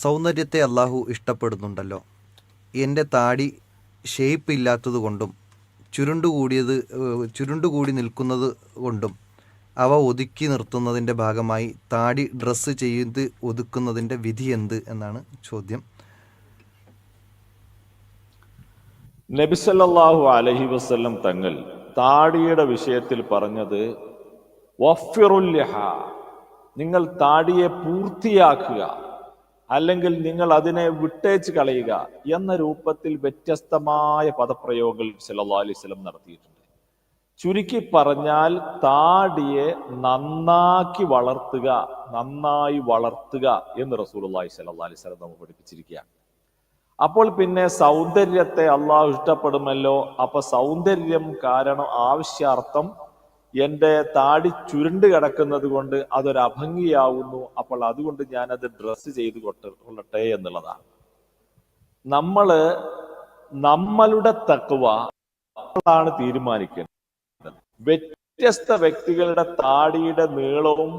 സൗന്ദര്യത്തെ അള്ളാഹു ഇഷ്ടപ്പെടുന്നുണ്ടല്ലോ. എൻ്റെ താടി ഷേപ്പ് ഇല്ലാത്തത് കൊണ്ടും ചുരുണ്ടുകൂടി നിൽക്കുന്നത് കൊണ്ടും അവ ഒതുക്കി നിർത്തുന്നതിൻ്റെ ഭാഗമായി താടി ഡ്രസ്സ് ചെയ്ത് ഒതുക്കുന്നതിൻ്റെ വിധി എന്ത് എന്നാണ് ചോദ്യം. നബി സല്ലല്ലാഹു അലൈഹി വസല്ലം തങ്ങൾ താടിയുടെ വിഷയത്തിൽ പറഞ്ഞത് വഫിറുൽ ലിഹ, നിങ്ങൾ താടിയെ പൂർത്തിയാക്കുക, അല്ലെങ്കിൽ നിങ്ങൾ അതിനെ വിട്ടേച്ച് കളയുക എന്ന രൂപത്തിൽ വ്യത്യസ്തമായ പദപ്രയോഗങ്ങൾ സല്ലല്ലാഹു അലൈഹി വസല്ലം നടത്തിയിട്ടുണ്ട്. ചുരുക്കി പറഞ്ഞാൽ താടിയെ നന്നായി വളർത്തുക എന്ന് റസൂലുള്ളാഹി സ്വല്ലല്ലാഹു അലൈഹി വസല്ലം നമ്മൾ പഠിപ്പിച്ചിരിക്കുകയാണ്. അപ്പോൾ പിന്നെ സൗന്ദര്യത്തെ അള്ളാഹു ഇഷ്ടപ്പെടുമല്ലോ. അപ്പൊ സൗന്ദര്യം കാരണം ആവശ്യാർത്ഥം എൻ്റെ താടി ചുരുണ്ട് കിടക്കുന്നത് കൊണ്ട് അതൊരു അഭംഗിയാവുന്നു, അപ്പോൾ അതുകൊണ്ട് ഞാനത് ഡ്രസ്സ് ചെയ്ത് കൊള്ളട്ടെ എന്നുള്ളതാണ്. നമ്മളുടെ തഖ്വ ആണ് തീരുമാനിക്കുന്നത്. വ്യത്യസ്ത വ്യക്തികളുടെ താടിയുടെ നീളവും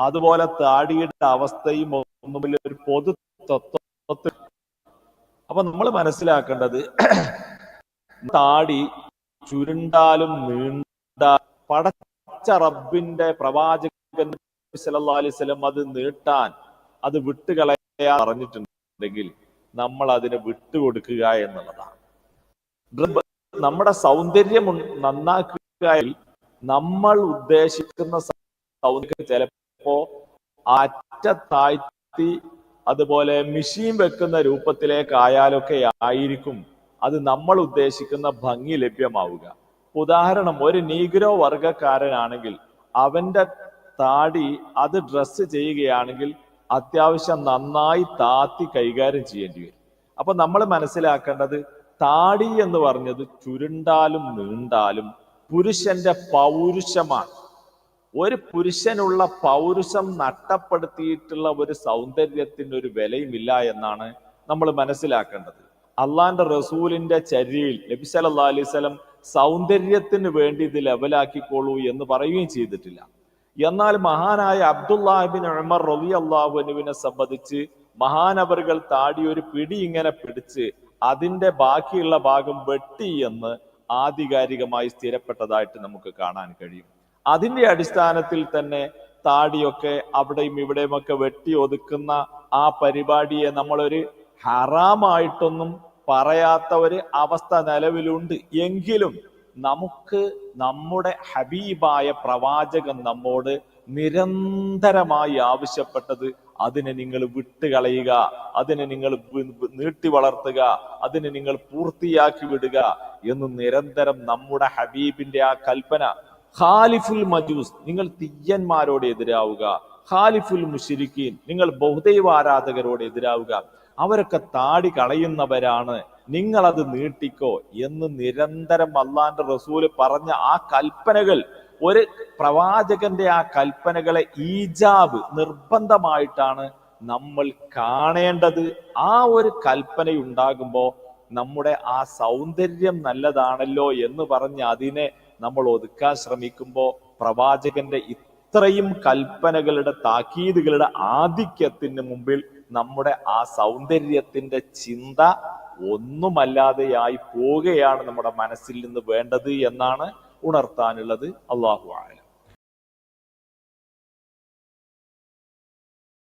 അതുപോലെ താടിയുടെ അവസ്ഥയും ഒന്നും ഒരു പൊതു തത്വത്തിൽ. അപ്പൊ നമ്മൾ മനസ്സിലാക്കേണ്ടത് താടി ചുരുണ്ടാലും പടച്ച റബ്ബിന്റെ പ്രവാചകൻ സല്ലല്ലാഹു അലൈഹി വസല്ലം അത് നീട്ടാൻ, അത് വിട്ടുകളയാൻ പറഞ്ഞിട്ടുണ്ടെങ്കിൽ നമ്മൾ അതിനെ വിട്ടുകൊടുക്കുക എന്നുള്ളതാണ്. നമ്മുടെ സൗന്ദര്യം നന്നാക്കുകയിൽ നമ്മൾ ഉദ്ദേശിക്കുന്ന സൗന്ദര്യം ചിലപ്പോ താഴ്ത്തി അതുപോലെ മിഷീൻ വെക്കുന്ന രൂപത്തിലേക്കായാലൊക്കെ ആയിരിക്കും അത് നമ്മൾ ഉദ്ദേശിക്കുന്ന ഭംഗി ലഭ്യമാവുക. ഉദാഹരണം, ഒരു നീഗ്രോ വർഗക്കാരനാണെങ്കിൽ അവന്റെ താടി അത് ഡ്രസ്സ് ചെയ്യുകയാണെങ്കിൽ അത്യാവശ്യം നന്നായി താത്തി കൈകാര്യം ചെയ്യേണ്ടി വരും. അപ്പൊ നമ്മൾ മനസ്സിലാക്കേണ്ടത് താടി എന്ന് പറഞ്ഞത് ചുരുണ്ടാലും നീണ്ടാലും പുരുഷന്റെ പൗരുഷമാണ്. ഒരു പുരുഷനുള്ള പൗരുഷം നഷ്ടപ്പെടുത്തിയിട്ടുള്ള ഒരു സൗന്ദര്യത്തിന് ഒരു വിലയുമില്ല എന്നാണ് നമ്മൾ മനസ്സിലാക്കേണ്ടത്. അള്ളാന്റെ റസൂലിന്റെ ചര്യയിൽ നബി സല്ലല്ലാഹു അലൈഹി വസല്ലം സൗന്ദര്യത്തിന് വേണ്ടി ഇത് ലെവലാക്കിക്കോളൂ എന്ന് പറയുകയും ചെയ്തിട്ടില്ല. എന്നാൽ മഹാനായ അബ്ദുല്ലാഹ് ഇബ്നു ഉമർ റളിയല്ലാഹു അൻഹുവിനെ സംബന്ധിച്ച് മഹാനവറുകൾ താടി ഒരു പിടി ഇങ്ങനെ പിടിച്ച് അതിന്റെ ബാക്കിയുള്ള ഭാഗം വെട്ടി എന്ന് ആധികാരികമായി സ്ഥിരപ്പെട്ടതായിട്ട് നമുക്ക് കാണാൻ കഴിയും. അതിന്റെ അടിസ്ഥാനത്തിൽ തന്നെ താടിയൊക്കെ അവിടെയും ഇവിടെയും ഒക്കെ വെട്ടി ഒതുക്കുന്ന ആ പരിപാടിയെ നമ്മളൊരു ഹറാമായിട്ടൊന്നും പറയാത്ത ഒരു അവസ്ഥ നിലവിലുണ്ട്. എങ്കിലും നമുക്ക് നമ്മുടെ ഹബീബായ പ്രവാചകൻ നമ്മോട് നിരന്തരമായി ആവശ്യപ്പെട്ടത് അതിനെ നിങ്ങൾ വിട്ടുകളയുക, അതിനെ നിങ്ങൾ നീട്ടി വളർത്തുക, അതിനെ നിങ്ങൾ പൂർത്തിയാക്കി വിടുക എന്ന് നിരന്തരം നമ്മുടെ ഹബീബിന്റെ ആ കൽപ്പന. ഖാലിഫുൽ മജൂസ്, നിങ്ങൾ തീയ്യന്മാരോട് എതിരാവുക. ഖാലിഫുൽ മുശ്രിക്കീൻ, നിങ്ങൾ ബഹുദൈവ ആരാധകരോട് എതിരാവുക. അവരൊക്കെ താടി കളയുന്നവരാണ്, നിങ്ങളത് നീട്ടിക്കോ എന്ന് നിരന്തരം അള്ളാന്റെ റസൂല് പറഞ്ഞ ആ കൽപ്പനകൾ, ഒരു പ്രവാചകന്റെ ആ കൽപ്പനകളെ ഈജാബ് നിർബന്ധമായിട്ടാണ് നമ്മൾ കാണേണ്ടത്. ആ ഒരു കൽപ്പനയുണ്ടാകുമ്പോ നമ്മുടെ ആ സൗന്ദര്യം നല്ലതാണല്ലോ എന്ന് പറഞ്ഞ് അതിനെ നമ്മൾ ഒതുക്കാൻ ശ്രമിക്കുമ്പോൾ പ്രവാചകന്റെ ഇത്രയും കൽപ്പനകളുടെ താക്കീതുകളുടെ ആധിക്യത്തിന് മുമ്പിൽ നമ്മുടെ ആ സൗന്ദര്യത്തിന്റെ ചിന്ത ഒന്നുമല്ലാതെയായി പോവുകയാണ് നമ്മുടെ മനസ്സിൽ നിന്ന് വേണ്ടത് എന്നാണ് ഉണർത്താനുള്ളത്. അല്ലാഹു അഅലം.